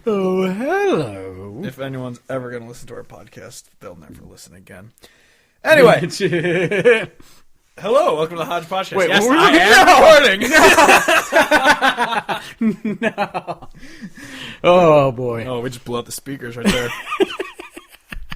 Oh, hello. If anyone's ever going to listen to our podcast, they'll never listen again. Anyway. Hello, welcome to the Hodge Podcast. Wait, yes, were we I am recording. No. Oh, boy. Oh, we just blew out the speakers right there.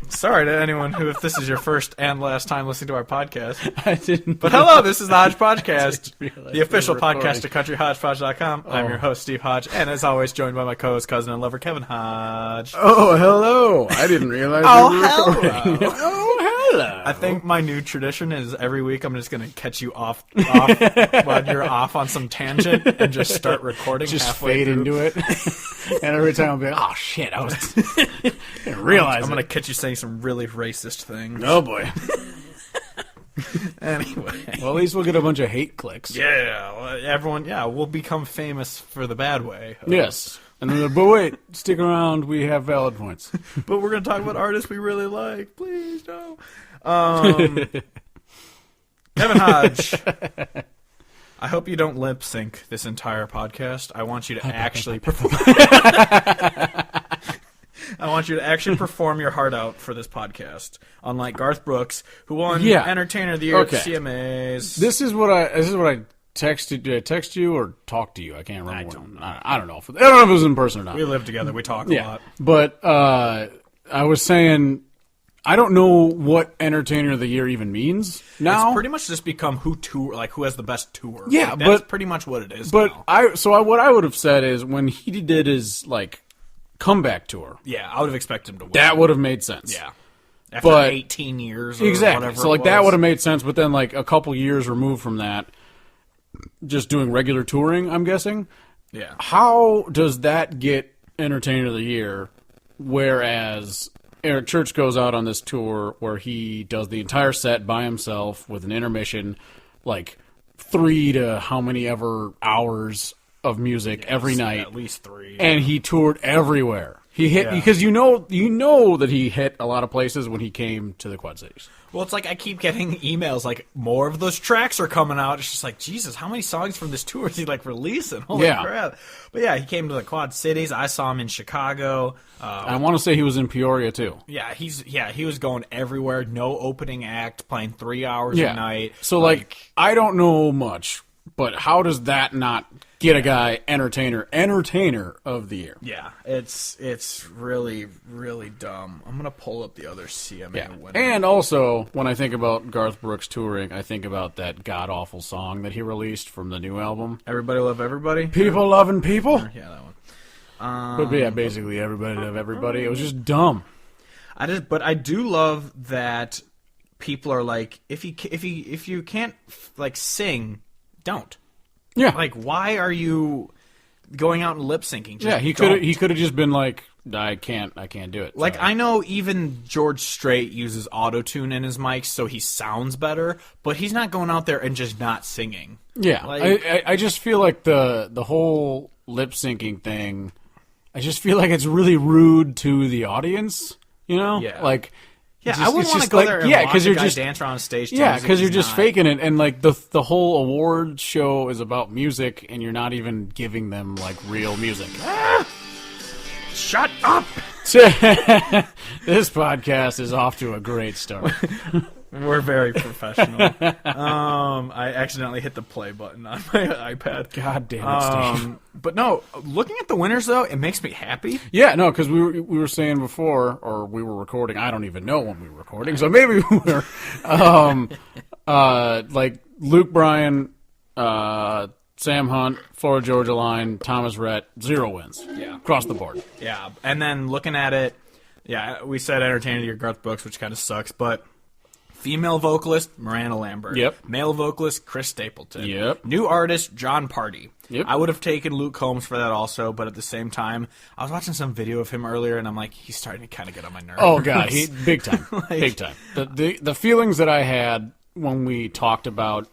Sorry to anyone who, if this is your first and last time listening to our podcast. I didn't. But hello, this is the Hodge Podcast, realize the official we were recording. podcast of CountryHodgepodge.com. I'm your host, Steve Hodge, and as always, joined by my co-host, cousin, and lover, Kevin Hodge. Oh, hello. I didn't realize Oh, we were hello. recording. Oh, hello. I think my new tradition is every week I'm just going to catch you off when you're off on some tangent and just start recording just halfway fade through. into it. And every time I'll be like, oh, shit, I didn't realize I'm going to it. catch you saying some really racist things. Oh, boy. Anyway. Well, at least we'll get a bunch of hate clicks. Yeah, well, everyone, we'll become famous for the bad way. Yes. And then, but wait, stick around. We have valid points. But we're going to talk about artists we really like. Please, no. Kevin Hodge, I hope you don't lip sync this entire podcast. I want you to actually perform. I want you to actually perform your heart out for this podcast. Unlike Garth Brooks, who won Entertainer of the Year at the CMAs. This is what I texted. Did I text you or talk to you? I can't remember. I don't know. I don't know if it was in person or not. We live together. We talk a lot. But I was saying, I don't know what Entertainer of the Year even means now. It's pretty much just become who has the best tour. Yeah, like, that's pretty much what it is. But now. what I would have said is when he did his comeback tour. Yeah, I would have expected him to win. That would have made sense. Yeah. After 18 years or exactly. whatever. So that would have made sense, but then a couple years removed from that, just doing regular touring, I'm guessing. Yeah. How does that get Entertainer of the Year, whereas Eric Church goes out on this tour where he does the entire set by himself with an intermission, 3 to how many ever hours of music every night. At least 3. And he toured everywhere. He hit because you know that he hit a lot of places when he came to the Quad Cities. Well, it's like I keep getting emails more of those tracks are coming out. It's just like, Jesus, how many songs from this tour is he releasing? Holy crap. But yeah, he came to the Quad Cities. I saw him in Chicago. I want to say he was in Peoria too. Yeah, he was going everywhere. No opening act, playing 3 hours a night. So I don't know much, but how does that not get a guy entertainer of the year? Yeah, it's really, really dumb. I'm going to pull up the other CMA winner. And also, when I think about Garth Brooks touring, I think about that god-awful song that he released from the new album. Everybody Love Everybody? People Loving People? Yeah, that one. But yeah, basically Everybody Love Everybody. It was just dumb. But I do love that people are like, if you can't sing, don't. Yeah. Why are you going out and lip syncing? He could have just been like, I can't do it. Sorry. I know even George Strait uses auto-tune in his mics so he sounds better, but he's not going out there and just not singing. Yeah. I just feel like the whole lip syncing thing, I just feel like it's really rude to the audience, you know? Yeah. I wouldn't want to go there and watch a guy dance around stage. Yeah, because you're just faking it, and the whole award show is about music, and you're not even giving them real music. Shut up! This podcast is off to a great start. We're very professional. I accidentally hit the play button on my iPad. God damn it, Steve. But no, looking at the winners though, it makes me happy. Yeah, no, because we were saying before, or we were recording. I don't even know when we were recording, so maybe we were. Luke Bryan, Sam Hunt, Florida Georgia Line, Thomas Rhett, 0 wins. Yeah, across the board. Yeah, and then looking at it, we said Entertainer of the Year Garth Brooks, which kind of sucks, but. Female vocalist, Miranda Lambert. Yep. Male vocalist, Chris Stapleton. Yep. New artist, John Party. Yep. I would have taken Luke Combs for that also, but at the same time, I was watching some video of him earlier, and I'm like, he's starting to kind of get on my nerves. Oh, God. Big time. Big time. The feelings that I had when we talked about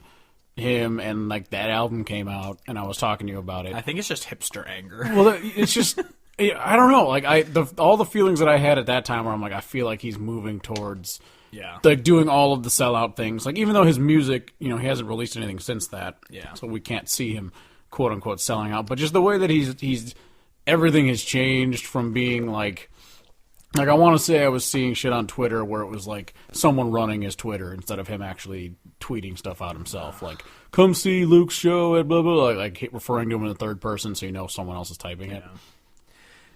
him and, that album came out, and I was talking to you about it. I think it's just hipster anger. Well, it's just... I don't know. All the feelings that I had at that time where I'm like, I feel like he's moving towards... Yeah. Doing all of the sellout things. Even though his music, he hasn't released anything since that. Yeah. So we can't see him, quote unquote, selling out. But just the way that he's everything has changed from being like I want to say I was seeing shit on Twitter where it was like someone running his Twitter instead of him actually tweeting stuff out himself. Like, come see Luke's show at blah, blah, blah. Like referring to him in the third person so you know someone else is typing it.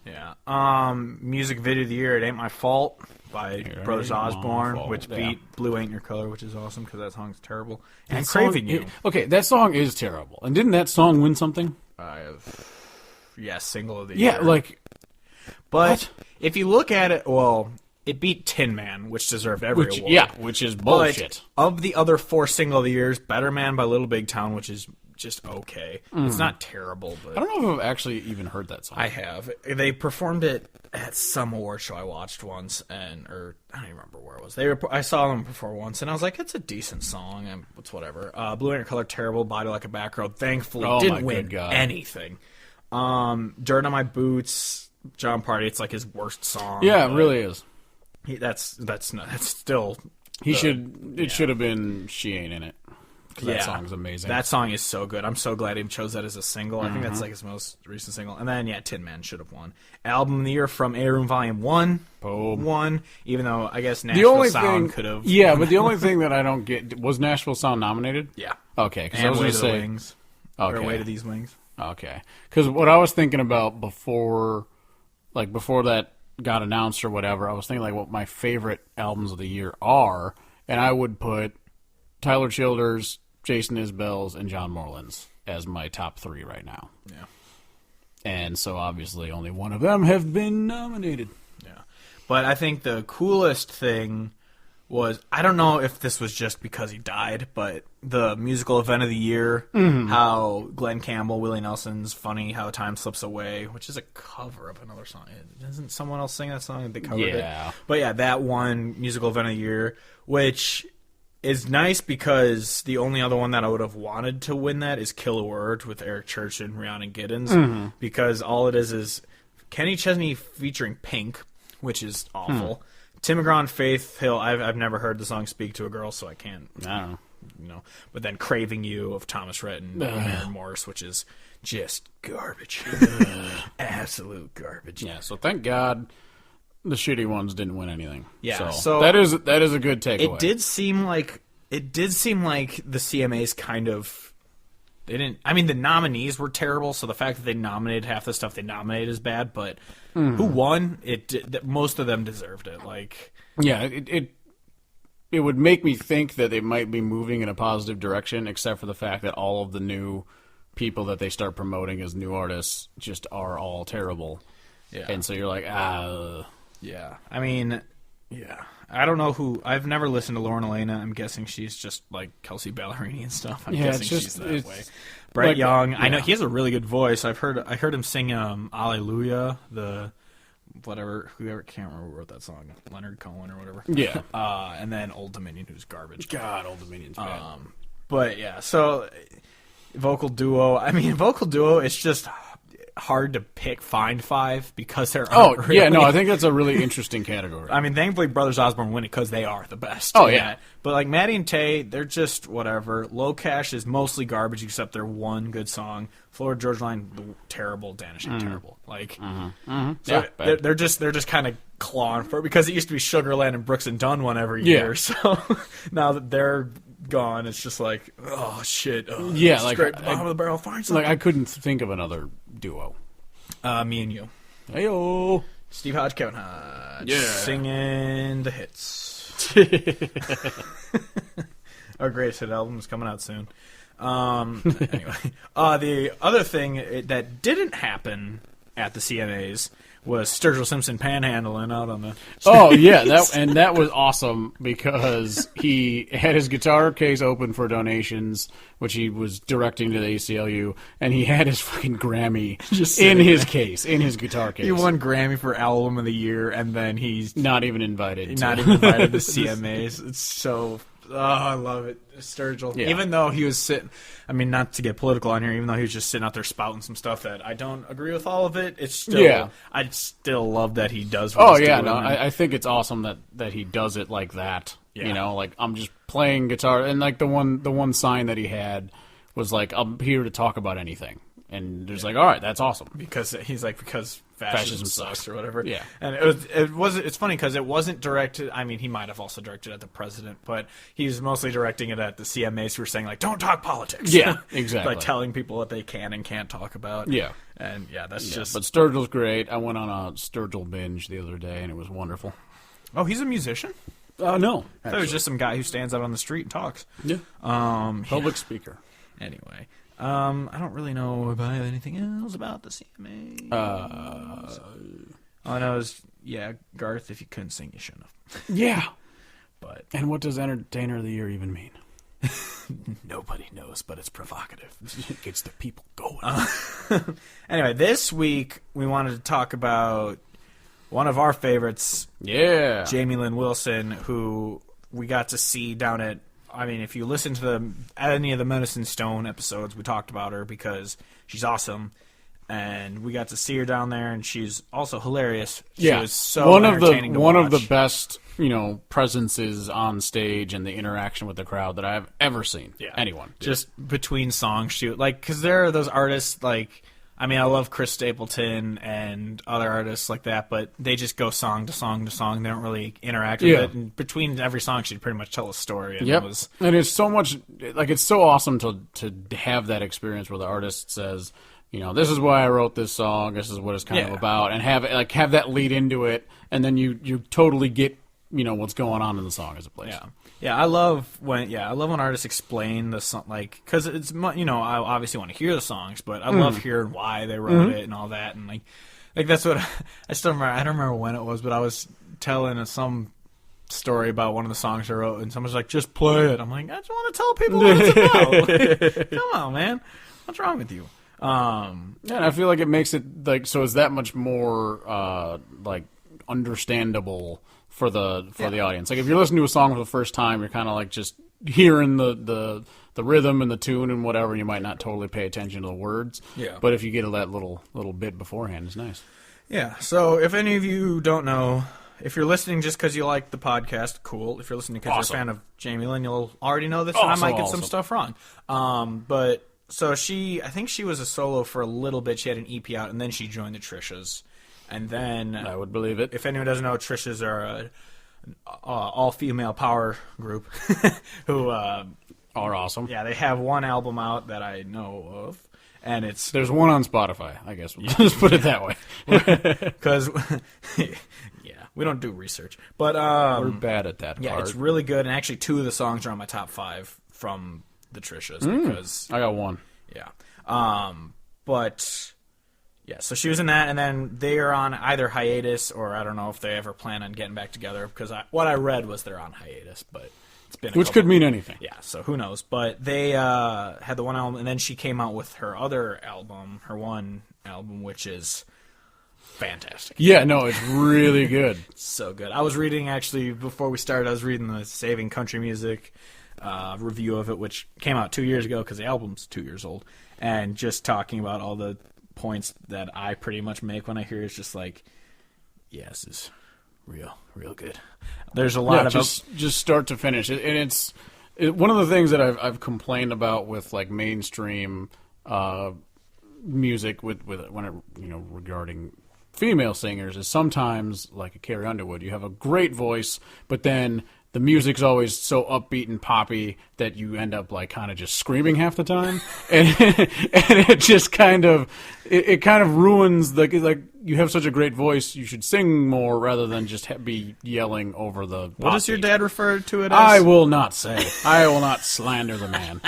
Yeah. Music video of the year, It Ain't My Fault by Brothers Osborne, which beat Blue Ain't Your Color, which is awesome because that song's terrible. And Craving You. Okay, that song is terrible. And didn't that song win something? Single of the year. Yeah, like... But what? If you look at it, well, it beat Tin Man, which deserved every award. Yeah, which is bullshit. But of the other 4 single of the years, Better Man by Little Big Town, which is just okay. It's not terrible, but... I don't know if I've actually even heard that song. I have. They performed it at some award show I watched once, or I don't even remember where it was. I saw them perform once, and I was like, it's a decent song, and it's whatever. Blue Ain't Your Color, terrible. Body Like a Back Road, thankfully, didn't win anything. Dirt on My Boots... John Party, it's like his worst song. Yeah, it really is. That's still. It should have been She Ain't In It. That song's amazing. That song is so good. I'm so glad he chose that as a single. I think that's like his most recent single. And then Tin Man should have won. Album of the year from A Room Volume 1 won. Even though I guess Nashville Sound could have. Yeah, but the only thing that I don't get was Nashville Sound nominated. Yeah. Okay, because I was Way going to to the say Wings. Okay. Or Way to These Wings. Okay, because what I was thinking about before that got announced or whatever, I was thinking like what my favorite albums of the year are, and I would put Tyler Childers, Jason Isbell's, and John Moreland's as my top 3 right now. Yeah. And so obviously only one of them have been nominated. Yeah. But I think the coolest thing was, I don't know if this was just because he died, but the musical event of the year, how Glenn Campbell, Willie Nelson's Funny How Time Slips Away, which is a cover of another song. Doesn't someone else sing that song? They covered it. But yeah, that one musical event of the year, which is nice because the only other one that I would have wanted to win that is Kill a Word with Eric Church and Rhiannon Giddens, because all it is Kenny Chesney featuring Pink, which is awful. Tim McGraw and Faith Hill, I've never heard the song Speak to a Girl, so I can't. I don't know. But then Craving You of Thomas Rhett and Aaron Morris, which is just garbage. Absolute garbage. Yeah, so thank God the shitty ones didn't win anything. Yeah, so that is a good takeaway. It did seem like the CMAs kind of... They didn't. I mean, the nominees were terrible, so the fact that they nominated half the stuff they nominated is bad. But who won? Most of them deserved it. Like, yeah, it would make me think that they might be moving in a positive direction, except for the fact that all of the new people that they start promoting as new artists just are all terrible. Yeah, and so you're like, yeah. I mean, yeah. I don't know who. I've never listened to Lauren Elena. I'm guessing she's just like Kelsey Ballerini and stuff. I'm guessing she's that way. Brett like, Young. I know he has a really good voice. I heard him sing Alleluia, whoever can't remember who wrote that song. Leonard Cohen or whatever. Yeah. And then Old Dominion, who's garbage. God, Old Dominion's bad. But yeah, so vocal duo. I mean, vocal duo, it's just hard to find 5 because they're I think that's a really interesting category. I mean, thankfully Brothers Osborne win it because they are the best. Oh yeah, but like Maddie and Tay, they're just whatever. Low Cash is mostly garbage except their one good song. Florida Georgia Line, terrible. Danishing, terrible. Like, so they're just kind of clawing for it because it used to be Sugarland and Brooks and Dunn one every year. So now that they're gone, it's just like, oh shit. Oh, yeah, like bottom of the barrel. Find something. Like I couldn't think of another duo. Me and You. Heyo. Steve Hodge, Kevin Hodge. Yeah. Singing the hits. Our greatest hit album is coming out soon. Anyway, the other thing that didn't happen at the CMAs was Sturgill Simpson panhandling out on the stage. Oh yeah, that was awesome because he had his guitar case open for donations, which he was directing to the ACLU, and he had his fucking Grammy in his guitar case. He won Grammy for Album of the Year, and then he's not even invited. Not even invited to CMAs. It's so. Oh, I love it. Sturgill. Yeah. Even though he was sitting, I mean, not to get political on here, even though he was just sitting out there spouting some stuff that I don't agree with all of it, it's still, I still love that he does what he's doing. I think it's awesome that he does it like that. Yeah. You know, like, I'm just playing guitar, and like the one sign that he had was like, I'm here to talk about anything. and there's like, all right, that's awesome. Because he's like, because fascism sucks or whatever. Yeah. And it's funny because it wasn't directed. I mean, he might have also directed at the president, but he's mostly directing it at the CMAs who were saying like, don't talk politics. Yeah, exactly. Like telling people what they can and can't talk about. Yeah. And that's just. But Sturgill's great. I went on a Sturgill binge the other day, and it was wonderful. Oh, he's a musician? No. I thought it was just some guy who stands out on the street and talks. Yeah. Public speaker. Anyway. I don't really know about anything else about the CMA. All I know is, Garth, if you couldn't sing, you shouldn't have. Yeah. But and what does Entertainer of the Year even mean? Nobody knows, but it's provocative. It gets the people going. Anyway, this week we wanted to talk about one of our favorites, Jamie Lin Wilson, who we got to see down at. I mean, if you listen to any of the Medicine Stone episodes, we talked about her because she's awesome, and we got to see her down there, and she's also hilarious. She was so entertaining to watch. One of the best, presences on stage and the interaction with the crowd that I've ever seen. Yeah. Anyone. Just between songs, because there are those artists like. I mean, I love Chris Stapleton and other artists like that, but they just go song to song to song. They don't really interact with it. And between every song, she'd pretty much tell a story. And and it's so much, it's so awesome to have that experience where the artist says, this is why I wrote this song. This is what it's kind of about, and have that lead into it, and then you totally get what's going on in the song as a place. Yeah, I love when artists explain the song, because it's I obviously want to hear the songs, but I love hearing why they wrote it and all that, and like that's what I still remember. I don't remember when it was, but I was telling some story about one of the songs I wrote, and someone's like, "Just play it." I'm like, I just want to tell people what it's about. Come on, man, what's wrong with you? And I feel like it makes it so it's that much more understandable for the audience. Like if you're listening to a song for the first time, you're kind of like just hearing the rhythm and the tune and whatever. You might not totally pay attention to the words. Yeah. But if you get that little bit beforehand, it's nice. Yeah. So if any of you don't know, if you're listening just because you like the podcast, cool. If you're listening because you're a fan of Jamie Lin, you'll already know this, and I might get some stuff wrong. But so I think she was a solo for a little bit. She had an EP out, and then she joined the Trishas. And then I would believe it. If anyone doesn't know, Trishas are an all-female power group who are awesome. Yeah, they have one album out that I know of, and there's one on Spotify. I guess we'll just put it that way. Because we don't do research, but we're bad at that. Yeah, it's really good, and actually 2 of the songs are on my top 5 from the Trishas because I got one. Yeah, but. Yeah, so she was in that, and then they are on either hiatus, or I don't know if they ever plan on getting back together, because what I read was they're on hiatus, but it's been which could mean anything. Yeah, so who knows. But they had the one album, and then she came out with her other album, which is fantastic. Yeah, no, it's really good. So good. I was reading, actually, before we started, I was reading the Saving Country Music review of it, which came out 2 years ago, because the album's 2 years old, and just talking about all the points that I pretty much make when I hear it's just like, this is real good. There's a lot of just start to finish, and it's one of the things that I've complained about with like mainstream music with when regarding female singers is sometimes like a Carrie Underwood. You have a great voice, but then the music's always so upbeat and poppy that you end up like kind of just screaming half the time, and it just kind of ruins like you have such a great voice. You should sing more rather than just be yelling over the. What does your dad refer to it as? I will not say. I will not slander the man.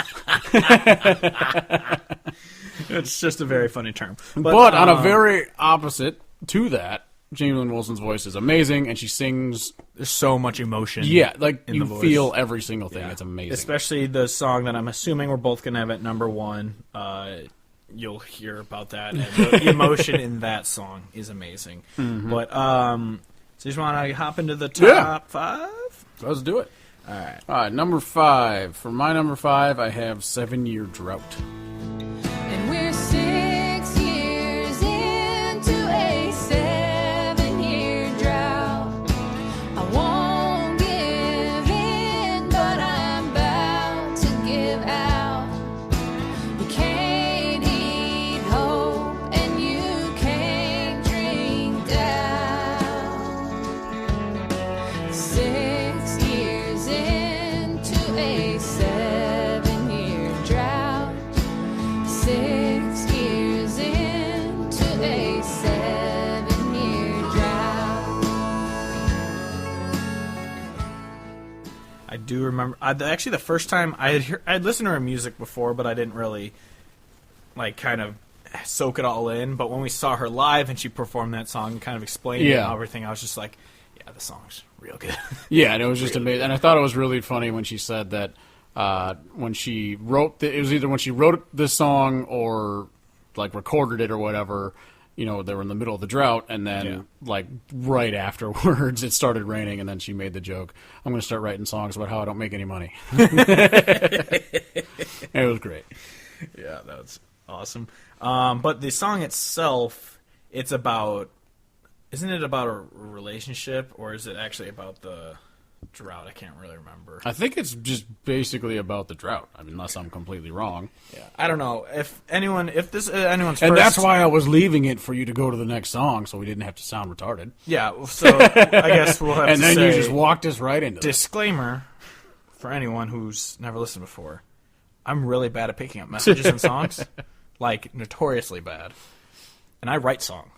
It's just a very funny term. But on a very opposite to that, Jamie Lin Wilson's voice is amazing, and she sings. There's so much emotion. Yeah, like you feel every single thing. Yeah. It's amazing. Especially the song that I'm assuming we're both going to have at number 1. You'll hear about that. And the emotion in that song is amazing. Mm-hmm. But, so you just want to hop into the top 5? Let's do it. All right, number 5. For my number 5, I have 7 Year Drought. And we're 6 years into a 7-year drought. I won't give in, but I'm about to give out. You can't eat do remember. Actually, the first time I'd listened to her music before, but I didn't really like kind of soak it all in. But when we saw her live and she performed that song and kind of explained it and everything, I was just like, yeah, the song's real good. Yeah, and it was just amazing. And I thought it was really funny when she said that when she wrote it was either when she wrote this song or like recorded it or whatever. You know, they were in the middle of the drought, and then, like, right afterwards, it started raining, and then she made the joke, I'm going to start writing songs about how I don't make any money. It was great. Yeah, that was awesome. But the song itself, it's about... Isn't it about a relationship, or is it actually about the drought? I can't really remember. I think it's just basically about the drought. I mean, unless I'm completely wrong. Yeah, I don't know if anyone's and first... that's why I was leaving it for you to go to the next song, so we didn't have to sound retarded. Yeah, so I guess we'll have and to then say you just walked us right into it. Disclaimer for anyone who's never listened before: I'm really bad at picking up messages in songs, like notoriously bad, and I write songs.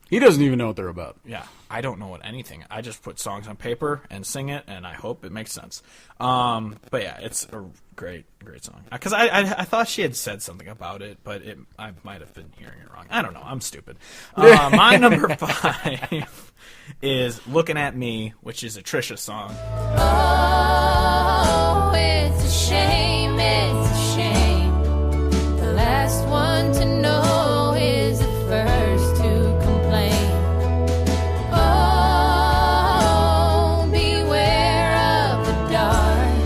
He doesn't even know what they're about. Yeah, I don't know what anything. I just put songs on paper and sing it, and I hope it makes sense. But yeah, it's a great song. Because I thought she had said something about it, but I might have been hearing it wrong. I don't know. I'm stupid. My number 5 is "Looking at Me," which is a Trisha song. Oh, it's a shame, it's a shame. The last one to know is the first to complain. Oh, beware of the dark,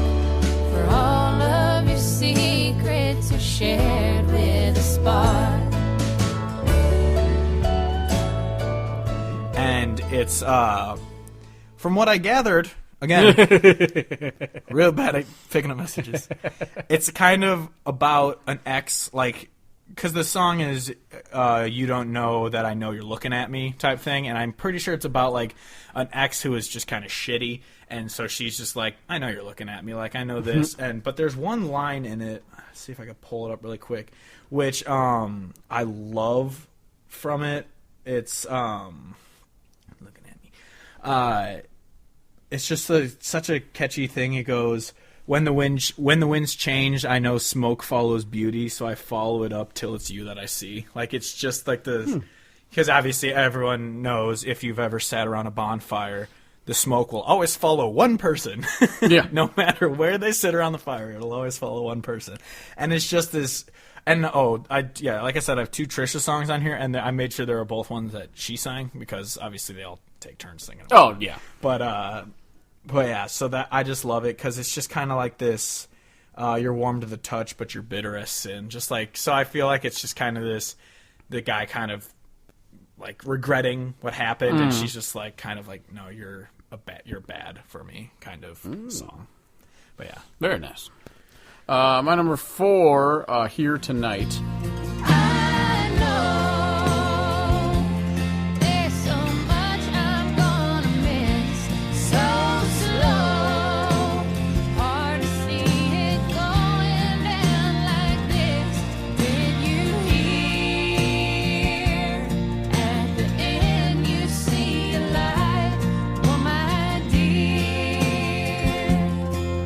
for all of your secrets are shared with a spark. And it's, from what I gathered, again, real bad at picking up messages. It's kind of about an ex, like, because the song is "You Don't Know That I Know You're Looking at Me" type thing, and I'm pretty sure it's about like an ex who is just kind of shitty, and so she's just like, "I know you're looking at me, like I know this," but there's one line in it. Let's see if I can pull it up really quick, which I love from it. It's looking at me. It's just such a catchy thing. It goes, when the winds change, I know smoke follows beauty, so I follow it up till it's you that I see. Like, it's just like because obviously everyone knows if you've ever sat around a bonfire, the smoke will always follow one person. Yeah. No matter where they sit around the fire, it'll always follow one person. And it's just this. And like I said, I have 2 Trisha songs on here, and I made sure they were both ones that she sang, because obviously they all take turns singing. Oh, yeah. But yeah, so that I just love it, because it's just kind of like this, you're warm to the touch, but you're bitter as sin. Just like, so I feel like it's just kind of this, the guy kind of like regretting what happened, and she's just like, kind of like, no, you're bad for me kind of song. But yeah. Very nice. My number 4, "Here Tonight." I know there's so much I'm gonna miss. So slow, hard to see it going down like this. Did you hear? At the end you see a light. Oh my dear,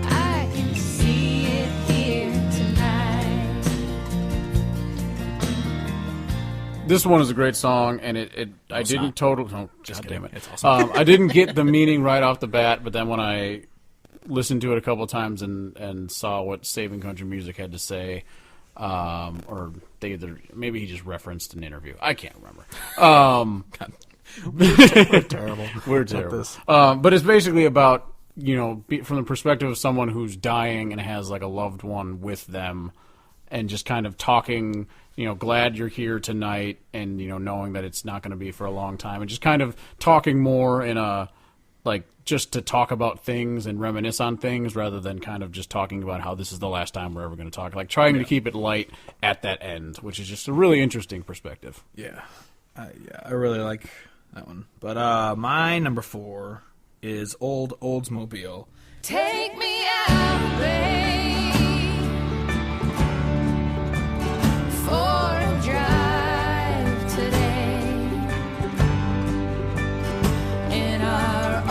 I can see it here tonight. This one is a great song, and I didn't not. totally. Oh, just kidding. damn it! It's awesome. I didn't get the meaning right off the bat, but then when I listened to it a couple of times and saw what Saving Country Music had to say, or maybe he just referenced an interview. I can't remember. We're terrible. We're terrible. But it's basically about, from the perspective of someone who's dying and has like a loved one with them, and just kind of talking, glad you're here tonight, and knowing that it's not going to be for a long time, and just kind of talking more in a like just to talk about things and reminisce on things rather than kind of just talking about how this is the last time we're ever going to talk. Like trying to keep it light at that end, which is just a really interesting perspective. Yeah. I really like that one. But my number 4 is Old Oldsmobile. Take me out, babe, for a drive today in our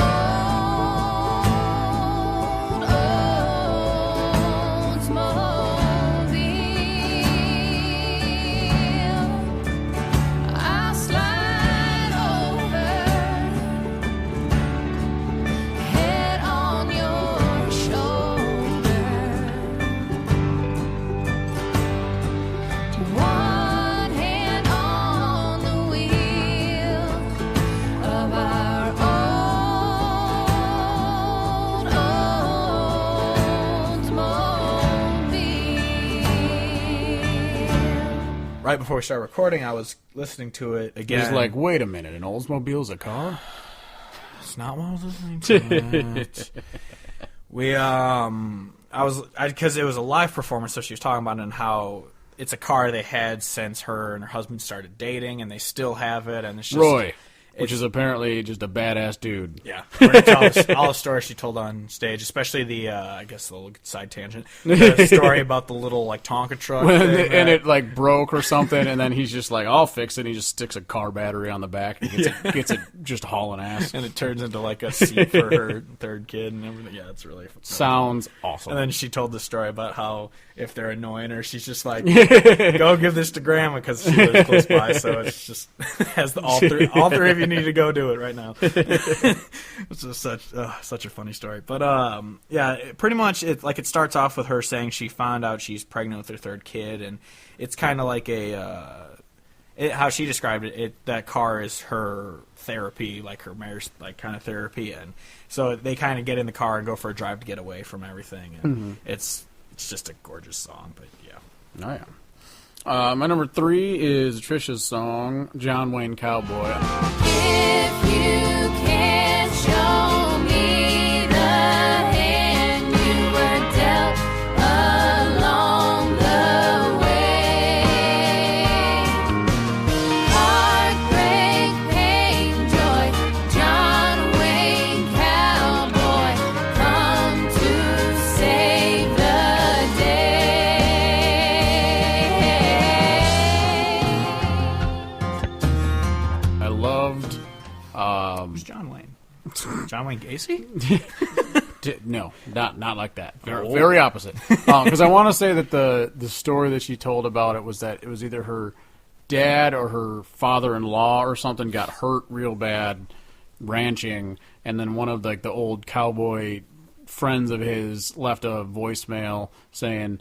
right before we started recording, I was listening to it again. It's like, wait a minute, an Oldsmobile's a car? It's not what I was listening to. Because it was a live performance, so she was talking about it and how it's a car they had since her and her husband started dating, and they still have it. And it's just, Roy, which is apparently just a badass dude. Yeah, we're gonna tell all the stories she told on stage, especially the I guess the little side tangent, the story about the little like Tonka truck and it like broke or something, and then he's just like, I'll fix it. And he just sticks a car battery on the back and gets it just hauling ass, and it turns into like a seat for her third kid and everything. Yeah, it's really fun. Sounds awesome. And then she told the story about how if they're annoying her, she's just like, go give this to grandma because she lives close by. So it's just has all three of you need to go do it right now. It's just such a funny story. But pretty much it starts off with her saying she found out she's pregnant with her third kid, and it's kind of like how she described it. That car is her therapy, like her marriage, like kind of therapy, and so they kind of get in the car and go for a drive to get away from everything, and it's just a gorgeous song. But yeah. Oh yeah. My number 3 is Trisha's song, John Wayne Cowboy. If you can't show me the hand you were dealt along the way, heartbreak, pain, joy, John Wayne Cowboy, come to save the day. I loved. Who's John Wayne? John Wayne Gacy? No, not like that. Very opposite. Because I want to say that the story that she told about it was that it was either her dad or her father-in-law or something got hurt real bad ranching, and then one of the old cowboy friends of his left a voicemail saying,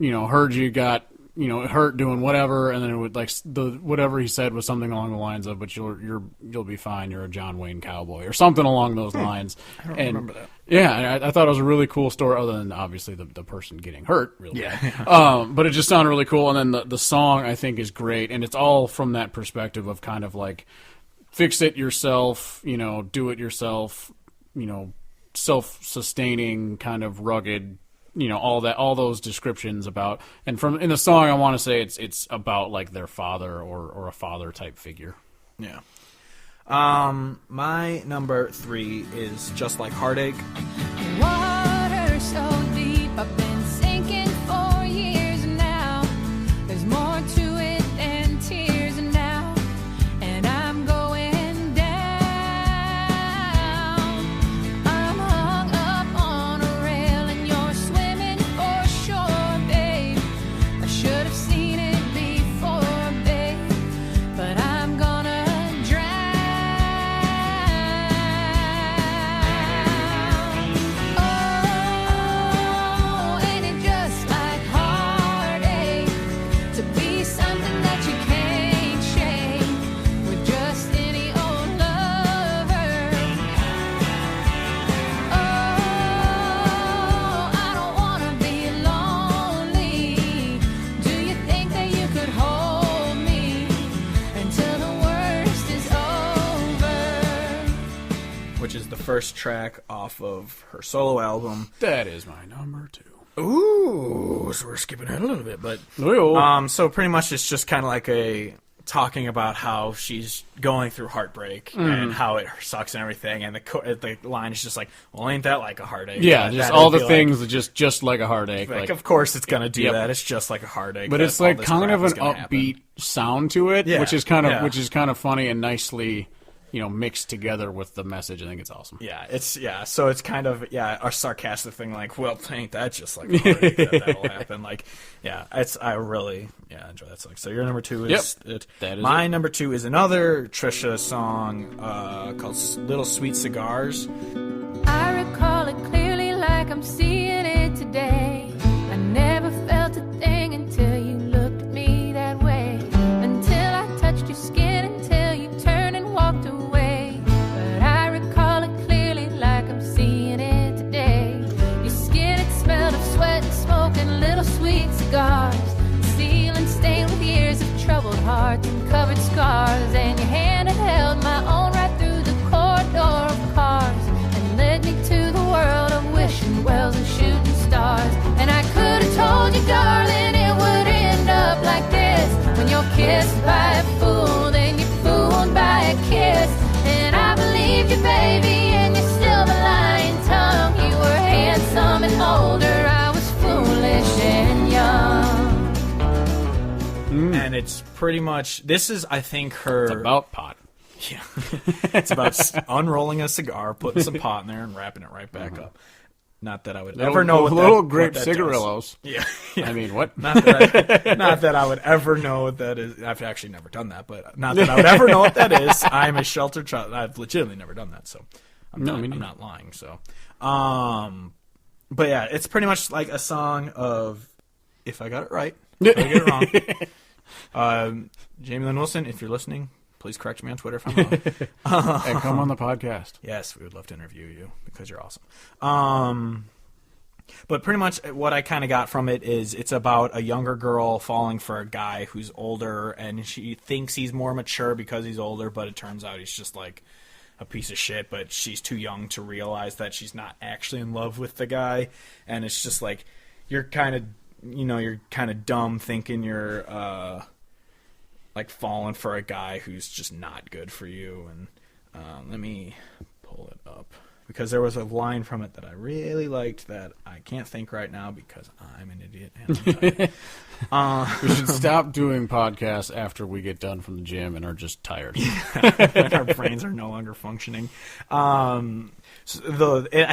heard you got hurt doing whatever, and then it would whatever he said was something along the lines of, but you'll be fine. You're a John Wayne Cowboy or something along those lines. I don't remember that. Yeah, I thought it was a really cool story, other than obviously the person getting hurt real bad. But it just sounded really cool, and then the song I think is great, and it's all from that perspective of kind of like fix it yourself, do it yourself, self-sustaining, kind of rugged. All those descriptions about, and in the song, I want to say it's about like their father or a father type figure. Yeah. My number 3 is Just Like Heartache. Water so deep, I've been sinking for years now. There's more to it than tears now, and I'm going down. I'm hung up on a rail, and you're swimming for shore, babe. I should have seen it before, babe, but I'm gonna drown. Oh, ain't it just like heartache to be something that you can't shake with just any old lover? Oh, I don't wanna be lonely. Do you think that you could hold me until the worst is over? Which is the first track off of her solo album. That is my number 2. Ooh, so we're skipping ahead a little bit, but Well, so pretty much it's just kind of like talking about how she's going through heartbreak and how it sucks and everything, and the line is just like, well, ain't that like a heartache? yeah, That- just that all would the be things that just like a heartache. like of course it's gonna do Yep. that. It's just like a heartache. But That's it's all like this kind crap of is an gonna happen. upbeat sound to it, Yeah, which is kind yeah. of funny and nicely, mixed together with the message. I think it's awesome. So it's kind of a sarcastic thing like, well, ain't that just like a heartache that'll happen? Like, I really enjoy that song. So your number 2 is it. That is My it. number 2 is another Trisha song called Little Sweet Cigars. I recall it clearly like I'm seeing it today. I never felt a thing until you looked at me that way. Until I touched your skin, until you turned and walked away. But I recall it clearly like I'm seeing it today. Your skin, it smelled of sweat and smoke and little sweet cigars. Ceiling stained with years pretty much, this is, I think, her... It's about pot. Yeah. It's about unrolling a cigar, putting some pot in there, and wrapping it right back up. Not that I would ever know what little that, grape what that cigarillos. Yeah. I mean, what? Not that I would ever know what that is. I've actually never done that, but not that I would ever know what that is. I'm a sheltered child. I've legitimately never done that, so I'm not lying. So, but yeah, it's pretty much like a song of, if I got it right, if I get it wrong. Jamie Lin Wilson, if you're listening, please correct me on Twitter if I'm wrong. And come on the podcast. Yes, we would love to interview you because you're awesome. But pretty much what I kind of got from it is it's about a younger girl falling for a guy who's older, and she thinks he's more mature because he's older, but it turns out he's just like a piece of shit, but she's too young to realize that she's not actually in love with the guy. And it's just like, you're kind of dumb thinking you're like falling for a guy who's just not good for you. And let me pull it up, because there was a line from it that I really liked that I can't think right now because I'm an idiot. And we should stop doing podcasts after we get done from the gym and are just tired. And our brains are no longer functioning. I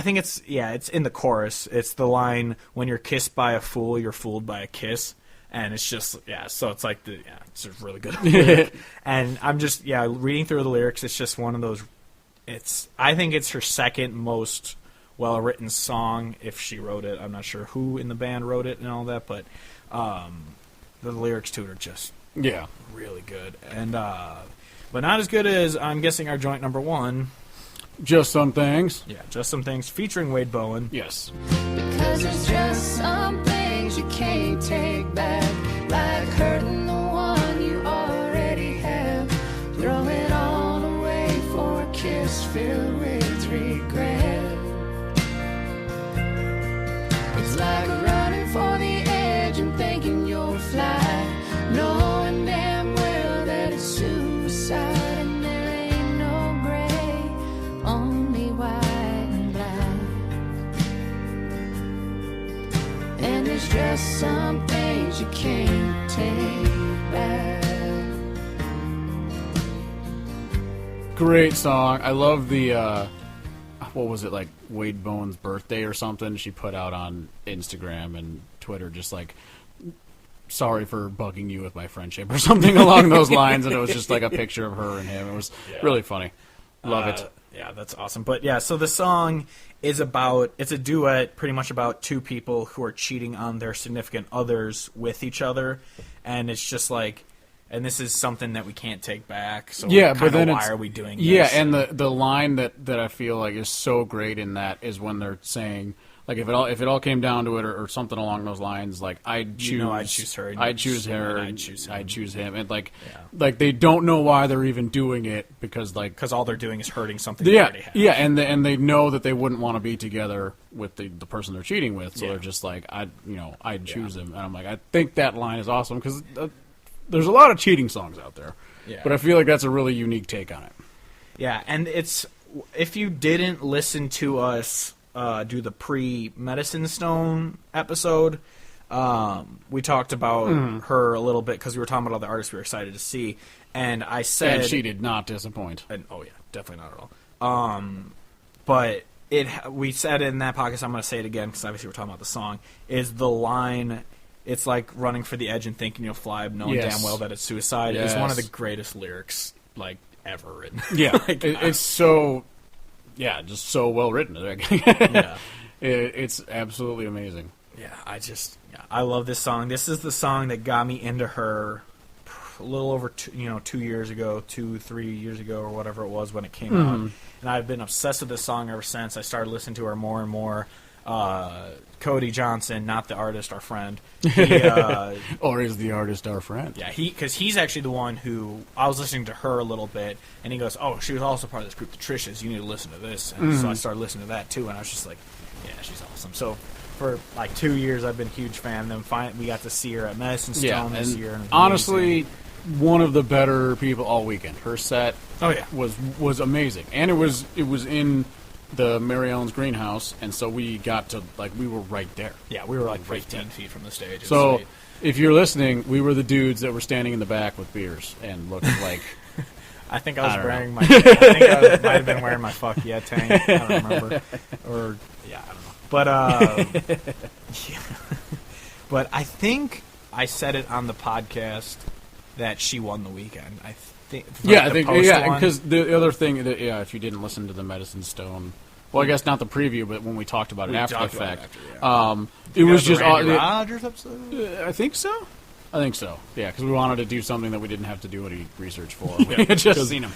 think it's in the chorus. It's the line, "When you're kissed by a fool, you're fooled by a kiss." And it's just, so it's like, it's a really good lyric. And I'm just, reading through the lyrics, it's just one of those, I think it's her second most well-written song, if she wrote it. I'm not sure who in the band wrote it and all that, but the lyrics to it are just really good. And but not as good as, I'm guessing, our joint number one. Just Some Things. Yeah, Just Some Things, featuring Wade Bowen. Yes. Because there's just some things you can't take back, like hurting the one you already have. Throw it all away for a kiss filled with regret. It's like running for the edge and thinking you'll fly, knowing damn well that it's suicide. And there ain't no gray, only white and black. And there's just some things you can't take back. Great song. I love the, what was it, like Wade Bowen's birthday or something? She put out on Instagram and Twitter just like, sorry for bugging you with my friendship or something along those lines. And it was just like a picture of her and him. It was really funny. Love it. Yeah, that's awesome. But so the song is it's a duet pretty much about two people who are cheating on their significant others with each other. And it's just like, and this is something that we can't take back. So but then why are we doing this? Yeah, and the line that I feel like is so great in that is when they're saying, like, if it all came down to it or something along those lines, like, I'd choose her, I'd choose her, and I'd choose him, and like they don't know why they're even doing it because all they're doing is hurting something they already have. Yeah, and they know that they wouldn't want to be together with the person they're cheating with, so they're just like, I'd choose him, and I'm like, I think that line is awesome because there's a lot of cheating songs out there, but I feel like that's a really unique take on it. Yeah, and if you didn't listen to us do the pre-Medicine Stone episode, we talked about her a little bit because we were talking about all the artists we were excited to see, and I said... And she did not disappoint. And, definitely not at all. But we said in that podcast, I'm going to say it again because obviously we're talking about the song, is the line... It's like running for the edge and thinking you'll fly, knowing damn well that it's suicide. Yes. It's one of the greatest lyrics, like, ever written. Yeah, it's so, just so well written. It's absolutely amazing. Yeah, I love this song. This is the song that got me into her a little over 3 years ago, 3 years ago, or whatever it was when it came out. And I've been obsessed with this song ever since. I started listening to her more and more. Cody Johnson, not the artist, our friend. Or is the artist our friend? Yeah, because he's actually the one who, I was listening to her a little bit, and he goes, oh, she was also part of this group, the Trishas, you need to listen to this. And so I started listening to that too, and I was just like, yeah, she's awesome. So for like 2 years, I've been a huge fan. Then we got to see her at Medicine Stone this year. And honestly, one of the better people all weekend. Her set was amazing. And it was in the Mary Ellen's greenhouse, and so we got to, we were right there. Yeah, we were 15 feet from the stage. So If you're listening, we were the dudes that were standing in the back with beers and looked like. I think I was wearing know. my. I think I might have been wearing my "fuck yeah" tank. I don't remember. Or yeah, I don't know. But yeah. But I think I said it on the podcast that she won the weekend. I think. I think because the other thing that if you didn't listen to the Medicine Stone. Well, I guess not the preview, but when we talked about it after the fact, it was just Randy Rogers episode. I think so. Yeah, because we wanted to do something that we didn't have to do any research for. We had just seen him.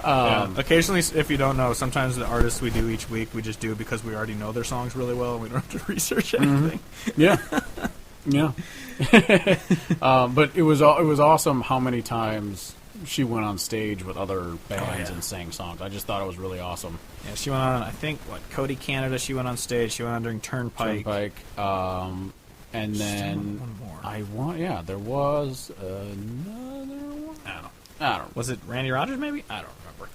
Occasionally, if you don't know, sometimes the artists we do each week, we just do because we already know their songs really well, and we don't have to research anything. Yeah. But it was awesome how many times she went on stage with other bands and sang songs. I just thought it was really awesome. Yeah, she went on, I think, Cody Canada, she went on stage. She went on during Turnpike. And then one more. There was another one. I don't know. I don't know. Was it Randy Rogers, maybe? I don't remember.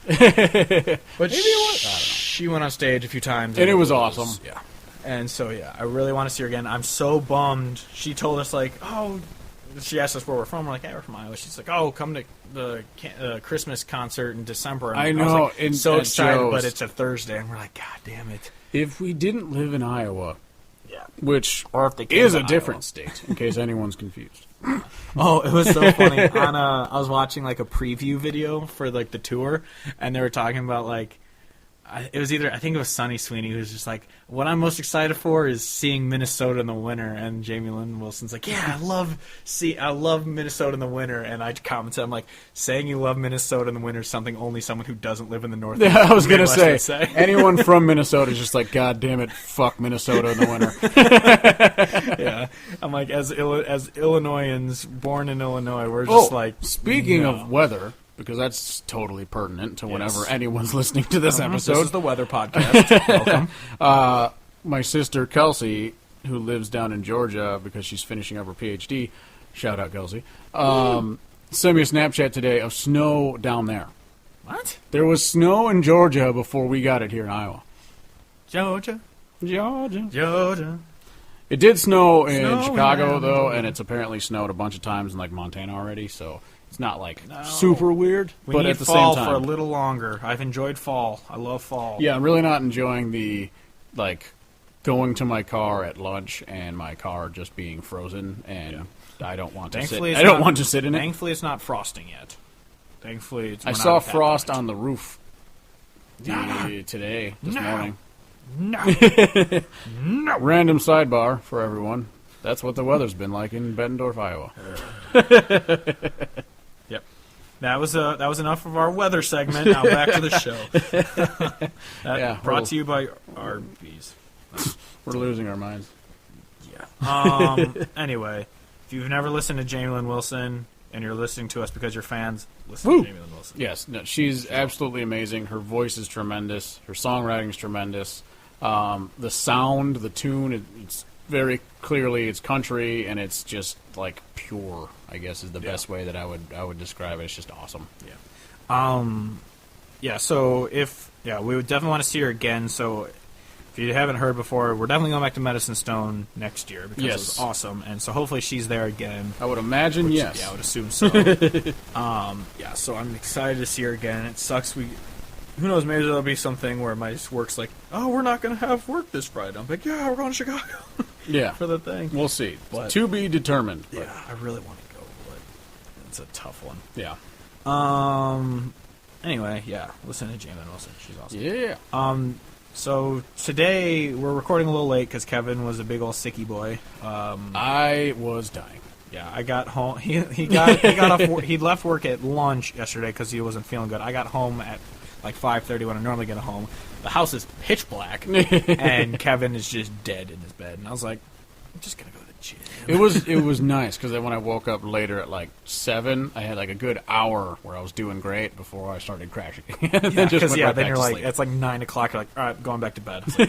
But maybe it was. I don't know. She went on stage a few times. And it was awesome. Yeah. And so, I really want to see her again. I'm so bummed. She told us, she asked us where we're from. We're like, we're from Iowa. She's like, come to the Christmas concert in December. And I know. I was like, so excited, Joe's. But it's a Thursday. And we're like, God damn it. If we didn't live in Iowa, which or if they came is to a different state, in case anyone's confused. Oh, it was so funny. I was watching a preview video for the tour, and they were talking about it was either, I think it was Sonny Sweeney, who was just like, what I'm most excited for is seeing Minnesota in the winter. And Jamie Lin Wilson's like, I love Minnesota in the winter. And I commented, I'm like, saying you love Minnesota in the winter is something only someone who doesn't live in the North. Yeah, I was going to say, anyone from Minnesota is just like, God damn it, fuck Minnesota in the winter. Yeah. I'm like, as Illinoisans, born in Illinois, we're just Speaking of weather, because that's totally pertinent to whenever anyone's listening to this episode. This is the weather podcast. Welcome. My sister, Kelsey, who lives down in Georgia because she's finishing up her PhD, shout out, Kelsey, sent me a Snapchat today of snow down there. What? There was snow in Georgia before we got it here in Iowa. Georgia. It did snow in Chicago, though, and it's apparently snowed a bunch of times in Montana already, so... It's not super weird, but at the same time, for a little longer. I've enjoyed fall. I love fall. Yeah, I'm really not enjoying the going to my car at lunch and my car just being frozen, and I don't want to sit. I don't want to sit in it. Thankfully, it's not frosting yet. Thankfully, I saw frost on the roof today, this morning. No. Random sidebar for everyone. That's what the weather's been like in Bettendorf, Iowa. Yep. That was enough of our weather segment. Now back to the show. Brought to you by Arby's. We're losing our minds. Yeah. Anyway, if you've never listened to Jamie Lin Wilson and you're listening to us because you're fans, listen to Jamie Lin Wilson. Yes, no, she's absolutely amazing. Her voice is tremendous. Her songwriting is tremendous. The sound, the tune, it's very clearly it's country, and it's just pure, I guess, is the best way that I would describe it. It's just awesome. So we would definitely want to see her again. So if you haven't heard before, we're definitely going back to Medicine Stone next year because it was awesome, and so hopefully she's there again. I would imagine, yes. Yeah, I would assume so. So I'm excited to see her again. It sucks who knows, maybe there'll be something where my work's we're not going to have work this Friday. I'm like, we're going to Chicago. Yeah. For the thing. We'll see. But, to be determined. But. Yeah, I really want to go, but it's a tough one. Yeah. Anyway, listen to Jamie Lin Wilson. She's awesome. Yeah. So today we're recording a little late because Kevin was a big old sicky boy. I was dying. Yeah, I got home. He got off. He left work at lunch yesterday because he wasn't feeling good. I got home at 5:30 when I normally get home. The house is pitch black, and Kevin is just dead in his bed. And I was like, I'm just gonna go to the gym. It was nice because when I woke up later at 7, I had a good hour where I was doing great before I started crashing. Then you're like, it's 9 o'clock. You're like, all right, going back to bed. All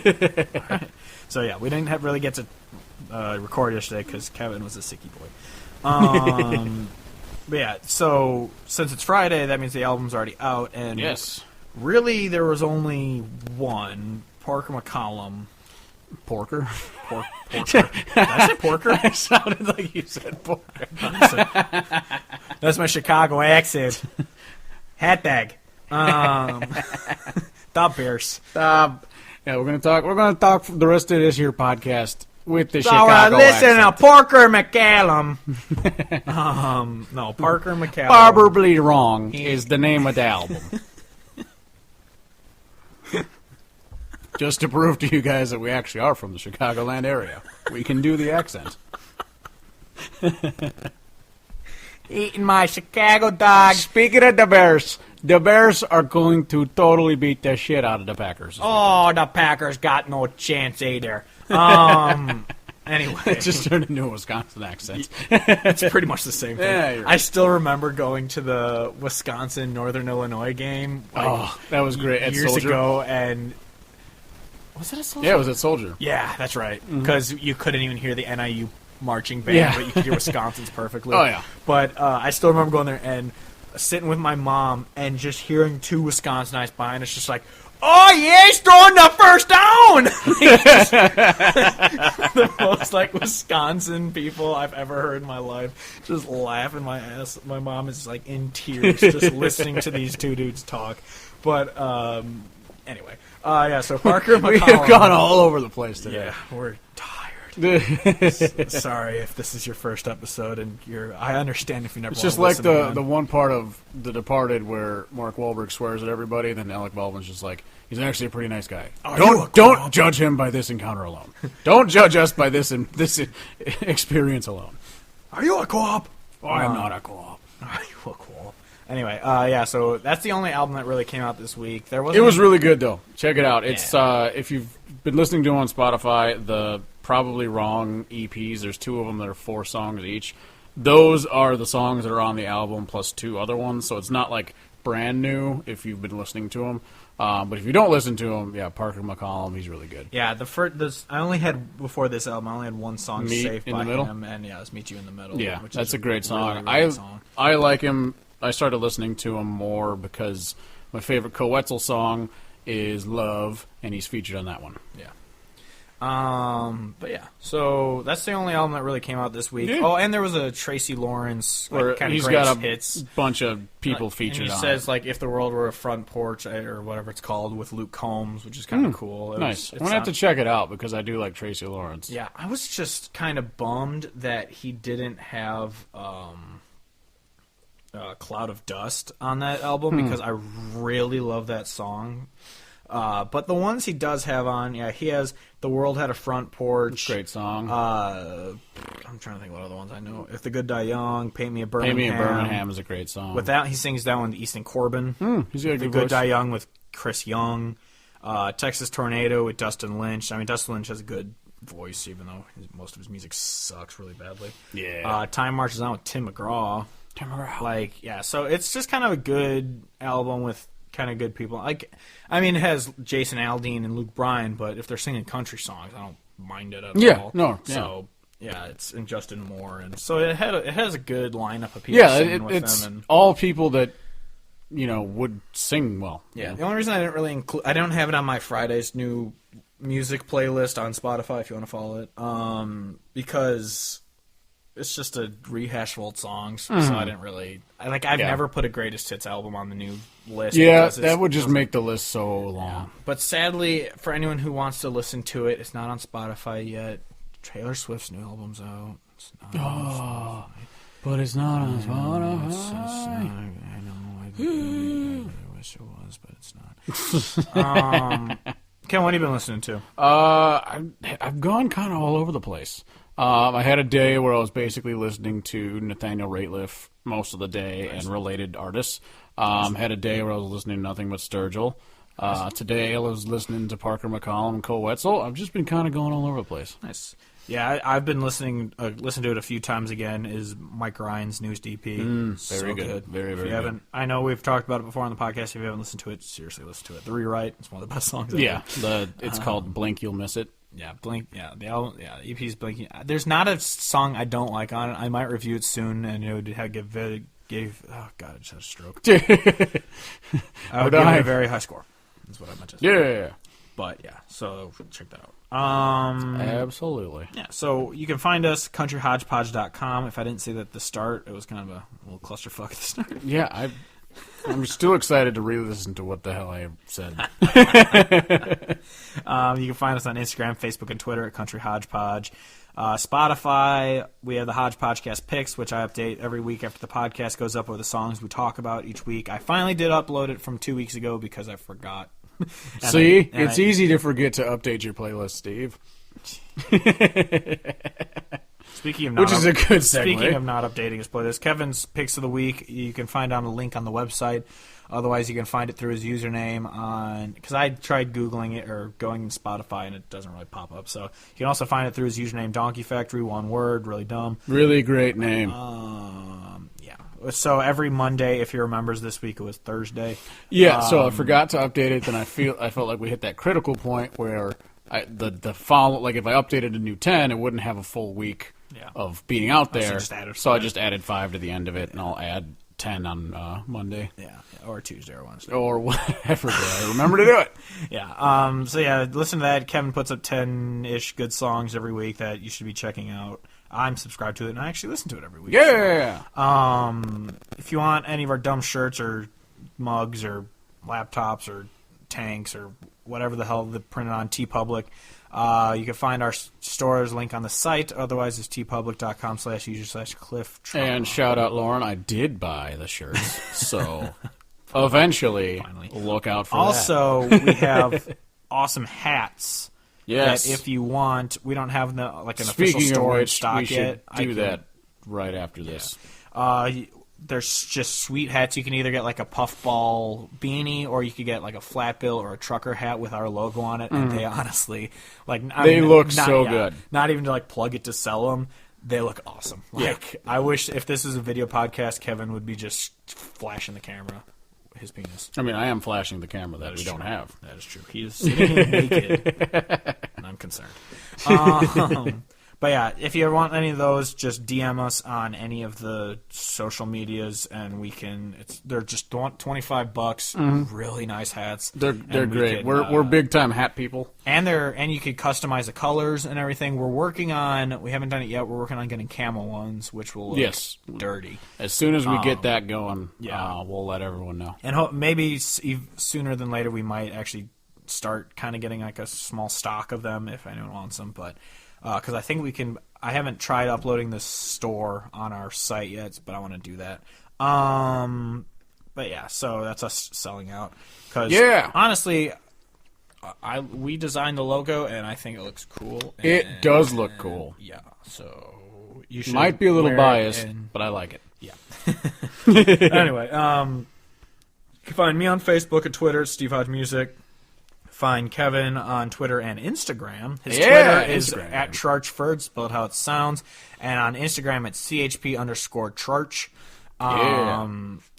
right. So we didn't really get to record yesterday because Kevin was a sicky boy. But so since it's Friday, that means the album's already out, and yes. Really, there was only one, Parker McCollum. Porker. Porker. Did I say porker? It sounded like you said porker. That's my Chicago accent. Hat bag. The Bears. Yeah, we're gonna talk the rest of this here podcast with the So Chicago listen accent. to Parker McCallum. No, Parker McCallum. Probably Wrong is the name of the album. Just to prove to you guys that we actually are from the Chicagoland area. We can do the accent. Eating my Chicago dog. Speaking of the Bears are going to totally beat the shit out of the Packers. Oh, the Packers got no chance either. Anyway. It just turned into a Wisconsin accent. It's pretty much the same thing. Yeah, you're right. I still remember going to the Wisconsin-Northern Illinois game That was great. At years Soldier. ago, and was it a Soldier? Yeah, it was at Soldier. Yeah, that's right. Because you couldn't even hear the NIU marching band, Yeah. but you could hear Wisconsin's perfectly. Oh, yeah. But I still remember going there and sitting with my mom and just hearing two Wisconsinites behind us just like, oh, yeah, he's throwing the first down! The most, Wisconsin people I've ever heard in my life. Just laughing my ass. My mom is, in tears just listening to these two dudes talk. But, anyway. So Parker McCollum. We have gone all over the place today. Yeah, we're tired. It's Sorry if this is your first episode and I understand if you never. just like the one part of The Departed where Mark Wahlberg swears at everybody, then Alec Baldwin's just like, he's actually a pretty nice guy. Don't judge him by this encounter alone. Don't judge us by this experience alone. Are you a co-op? Oh, I'm not a co-op. Are you a co-op? Anyway, so that's the only album that really came out this week. It was really good though. Check it out. It's if you've been listening to them on Spotify, the Probably Wrong EPs. There's two of them that are 4 songs each. Those are the songs that are on the album plus 2 other ones. So it's not brand new if you've been listening to them. But if you don't listen to him, Parker McCollum, he's really good. Yeah, I only had before this album. I only had one song saved in by the middle? him, and it's "Meet You in the Middle." Yeah, which that's is a great song. really, really good song. I like him. I started listening to him more because my favorite Coetzel song is "Love," and he's featured on that one. Yeah. But yeah, so that's the only album that really came out this week. Yeah. Oh, and there was a Tracy Lawrence kind of he's greatest got a hits. bunch of people featured and he on says it. if the world were a front porch or whatever it's called with Luke Combs, which is kind of cool. Nice. I'm gonna have to check it out because I do like Tracy Lawrence. Yeah, I was just kind of bummed that he didn't have Cloud of Dust on that album because I really love that song. But the ones he does have on, he has The World Had a Front Porch. Great song. I'm trying to think what other ones I know. If the Good Die Young, Paint Me a Birmingham. Paint Me a Birmingham is a great song. With that, he sings that one, Easton Corbin. He's got a The good Good voice. Die Young with Chris Young. Texas Tornado with Dustin Lynch. I mean, Dustin Lynch has a good voice, even though most of his music sucks really badly. Yeah. Time Marches On with Tim McGraw. So it's just kind of a good album with kind of good people. It has Jason Aldean and Luke Bryan, but if they're singing country songs, I don't mind it at all. No. So it's and Justin Moore, and so it has a good lineup of people singing with it's them. And all people that would sing well. the only reason I didn't really include, I don't have it on my Friday's new music playlist on Spotify if you want to follow it, because it's just a rehash of old songs, so I didn't really... I've never put a greatest hits album on the new list. Yeah, that would just make the list so long. Yeah. But sadly, for anyone who wants to listen to it, it's not on Spotify yet. Taylor Swift's new album's out. It's not on Spotify. But it's not on Spotify. It's not, I know. I wish it was, but it's not. Ken, what have you been listening to? I've gone kind of all over the place. I had a day where I was basically listening to Nathaniel Rateliff most of the day and related artists. Had a day where I was listening to nothing but Sturgill. Today I was listening to Parker McCollum and Coetzel. I've just been kind of going all over the place. Nice. Yeah, I've been listened to it a few times again. Is Mike Ryan's newest EP. Very good. Very, very good. I know we've talked about it before on the podcast. If you haven't listened to it, seriously listen to it. The Rewrite, it's one of the best songs ever. Yeah, it's called Blink You'll Miss It. Yeah, Blink. Yeah, the album. Yeah, the EP's Blink. There's not a song I don't like on it. I might review it soon, and it would give. Oh God, I just had a stroke. I would give it a very high score. That's what I meant to say. Yeah. But yeah, so check that out. Absolutely. Yeah, so you can find us countryhodgepodge.com. If I didn't say that at the start, it was kind of a little clusterfuck at the start. Yeah, I'm still excited to re-listen to what the hell I said. You can find us on Instagram, Facebook, and Twitter at Country Hodgepodge. Spotify, we have the Hodgepodgecast Picks, which I update every week after the podcast goes up with the songs we talk about each week. I finally did upload it from 2 weeks ago because I forgot. See, it's easy to forget to update your playlist, Steve. Speaking of not which is a good segue. Speaking of not updating his playlist, Kevin's Picks of the Week, you can find on the link on the website. Otherwise, you can find it through his username on... Because I tried Googling it or going to Spotify, and it doesn't really pop up. So you can also find it through his username, Donkey Factory, one word, really dumb. Really great name. Yeah. So every Monday, if he remembers, this week it was Thursday. Yeah, so I forgot to update it, then I felt like we hit that critical point where the follow, like if I updated a new 10, it wouldn't have a full week of being out there. So I just added 5 to the end of it, and I'll add 10 on Monday. Yeah, or Tuesday or Wednesday. Or whatever day I remember to do it. Yeah. So yeah, listen to that. Kevin puts up 10-ish good songs every week that you should be checking out. I'm subscribed to it, and I actually listen to it every week. Yeah. So, if you want any of our dumb shirts or mugs or laptops or tanks or whatever the hell they're printed on TeePublic, you can find our store's link on the site. Otherwise, it's tpublic.com/user/Cliff. And shout out, Lauren, I did buy the shirts, so eventually look out for that. Also, we have awesome hats. Yes. That if you want, we don't have an official Speaking store of in which, stock we should yet. do that right after this. There's just sweet hats. You can either get like a puffball beanie, or you could get like a flat bill or a trucker hat with our logo on it. And they honestly, look so good. Not even to like plug it to sell them. They look awesome. I wish if this was a video podcast, Kevin would be just flashing the camera. His penis. I mean, I am flashing the camera that we don't have. That is true. He is sitting naked, and I'm concerned. But yeah, if you want any of those, just DM us on any of the social medias, and we can. They're just $25. Really nice hats. They're great. We're big time hat people. And you could customize the colors and everything. We're working on. We haven't done it yet. We're working on getting camel ones, which will look dirty. As soon as we get that going, we'll let everyone know. And maybe sooner than later, we might actually start kind of getting like a small stock of them if anyone wants them. But because I think we can. I haven't tried uploading the store on our site yet, but I want to do that. But yeah, so that's us selling out. Because honestly, we designed the logo, and I think it looks cool. It does look cool. Yeah, so you should. Might be a little biased, but I like it. Yeah. Anyway, you can find me on Facebook and Twitter, Steve Hodge Music. Find Kevin on Twitter and Instagram. His Twitter is at Charchford, spelled how it sounds. And on Instagram, it's CHP_Charch.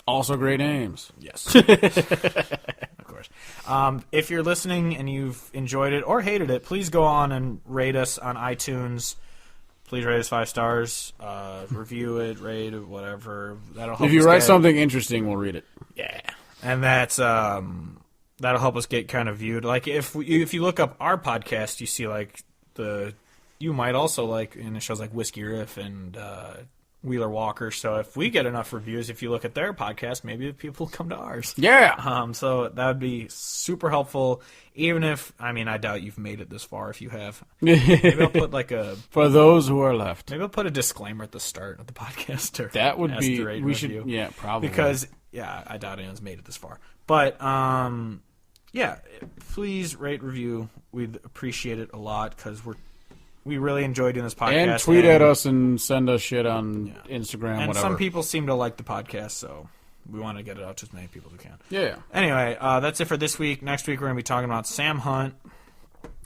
Also great names. Yes. Of course. If you're listening and you've enjoyed it or hated it, please go on and rate us on iTunes. Please rate us 5 stars. Review it, rate it, whatever. That'll help. If you write something interesting, we'll read it. Yeah. And that's... that'll help us get kind of viewed. Like if you look up our podcast, you see like you might also like in the shows like Whiskey Riff and Wheeler Walker. So if we get enough reviews, if you look at their podcast, maybe people come to ours. Yeah. So that would be super helpful. Even if I doubt you've made it this far. If you have, maybe I'll put like for those who are left. Maybe I'll put a disclaimer at the start of the podcast. That would be we should. Yeah, probably because I doubt anyone's made it this far. But yeah, please rate, review. We'd appreciate it a lot because we really enjoy doing this podcast. And tweet at us and send us shit on Instagram, and whatever. Some people seem to like the podcast, so we want to get it out to as many people as we can. Yeah. Anyway, that's it for this week. Next week, we're going to be talking about Sam Hunt.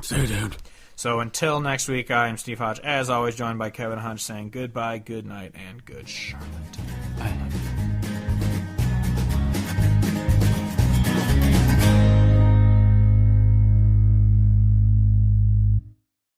Stay tuned. So until next week, I am Steve Hodge, as always, joined by Kevin Hodge, saying goodbye, good night, and good Charlotte.